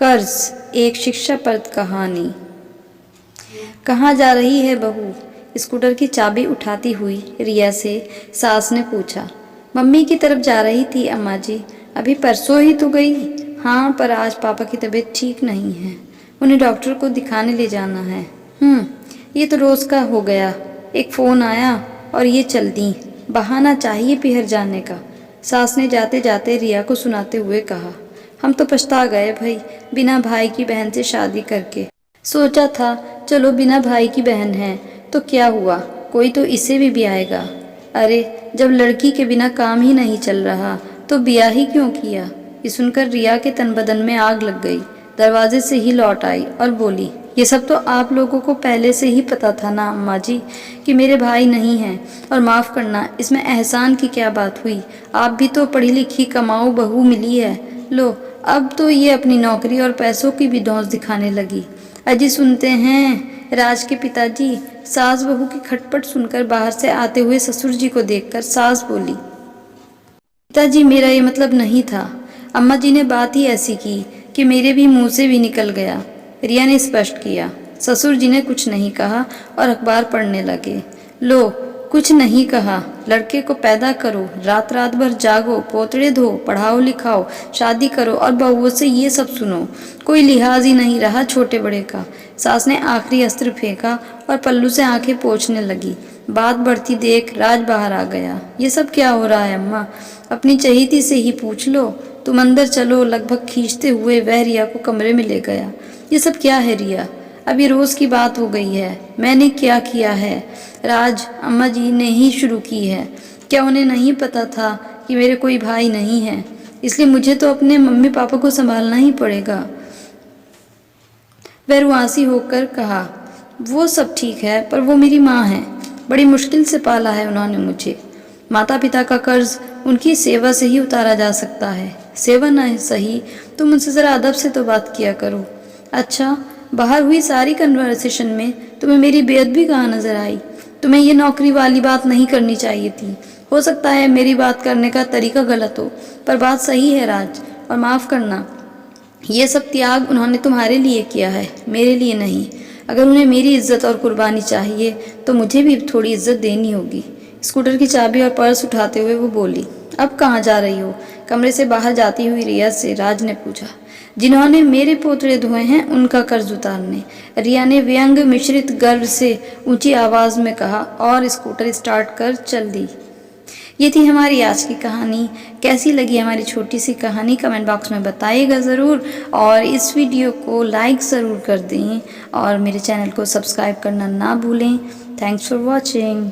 कर्ज एक शिक्षाप्रद कहानी। कहाँ जा रही है बहू? स्कूटर की चाबी उठाती हुई रिया से सास ने पूछा। मम्मी की तरफ जा रही थी अम्मा जी, अभी परसों ही तो गई। हाँ, पर आज पापा की तबीयत ठीक नहीं है, उन्हें डॉक्टर को दिखाने ले जाना है। ये तो रोज़ का हो गया, एक फ़ोन आया और ये चल दी, बहाना चाहिए पिहर जाने का। सास ने जाते जाते रिया को सुनाते हुए कहा। हम तो पछता गए भाई, बिना भाई की बहन से शादी करके। सोचा था चलो बिना भाई की बहन है तो क्या हुआ, कोई तो इसे भी ब्याएगा। अरे जब लड़की के बिना काम ही नहीं चल रहा तो ब्याह ही क्यों किया। ये सुनकर रिया के तन बदन में आग लग गई। दरवाजे से ही लौट आई और बोली, ये सब तो आप लोगों को पहले से ही पता था ना अम्मा जी कि मेरे भाई नहीं हैं। और माफ़ करना, इसमें एहसान की क्या बात हुई, आप भी तो पढ़ी लिखी कमाऊ बहू मिली है। लो, अब तो ये अपनी नौकरी और पैसों की भी धौंस दिखाने लगी। अजी सुनते हैं राज के पिताजी। सास बहू की खटपट सुनकर बाहर से आते हुए ससुर जी को देखकर सास बोली, पिताजी मेरा ये मतलब नहीं था। अम्मा जी ने बात ही ऐसी की कि मेरे भी मुंह से भी निकल गया, रिया ने स्पष्ट किया। ससुर जी ने कुछ नहीं कहा और अखबार पढ़ने लगे। लो, कुछ नहीं कहा, लड़के को पैदा करो, रात रात भर जागो, पोतड़े धो, पढ़ाओ लिखाओ, शादी करो और बहुओं से ये सब सुनो। कोई लिहाज ही नहीं रहा छोटे बड़े का। सास ने आखिरी अस्त्र फेंका और पल्लू से आंखें पोंछने लगी। बात बढ़ती देख राज बाहर आ गया। ये सब क्या हो रहा है अम्मा? अपनी चहेती से ही पूछ लो। तुम अंदर चलो, लगभग खींचते हुए वह रिया को कमरे में ले गया। ये सब क्या है रिया? अब ये रोज़ की बात हो गई है। मैंने क्या किया है? राज, अम्मा जी ने ही शुरू की है। क्या उन्हें नहीं पता था कि मेरे कोई भाई नहीं है, इसलिए मुझे तो अपने मम्मी पापा को संभालना ही पड़ेगा। वह रुआंसी होकर कहा, वो सब ठीक है, पर वो मेरी माँ है, बड़ी मुश्किल से पाला है उन्होंने मुझे। माता पिता का कर्ज उनकी सेवा से ही उतारा जा सकता है। सेवा न सही, तुम उनसे ज़रा अदब से तो बात किया करो। अच्छा, बाहर हुई सारी कन्वर्सेशन में तुम्हें मेरी बेअदबी कहाँ नजर आई? तुम्हें ये नौकरी वाली बात नहीं करनी चाहिए थी। हो सकता है मेरी बात करने का तरीका गलत हो, पर बात सही है राज। और माफ़ करना, ये सब त्याग उन्होंने तुम्हारे लिए किया है, मेरे लिए नहीं। अगर उन्हें मेरी इज्जत और कुर्बानी चाहिए तो मुझे भी थोड़ी इज्जत देनी होगी। स्कूटर की चाबी और पर्स उठाते हुए वो बोली, अब कहाँ जा रही हो? कमरे से बाहर जाती हुई रिया से राज ने पूछा। जिन्होंने मेरे पोतड़े धोए हैं उनका कर्ज उतारने, रिया ने व्यंग मिश्रित गर्व से ऊंची आवाज़ में कहा और स्कूटर स्टार्ट कर चल दी। ये थी हमारी आज की कहानी। कैसी लगी हमारी छोटी सी कहानी कमेंट बॉक्स में बताइएगा ज़रूर, और इस वीडियो को लाइक ज़रूर कर दें और मेरे चैनल को सब्सक्राइब करना ना भूलें। Thanks for watching.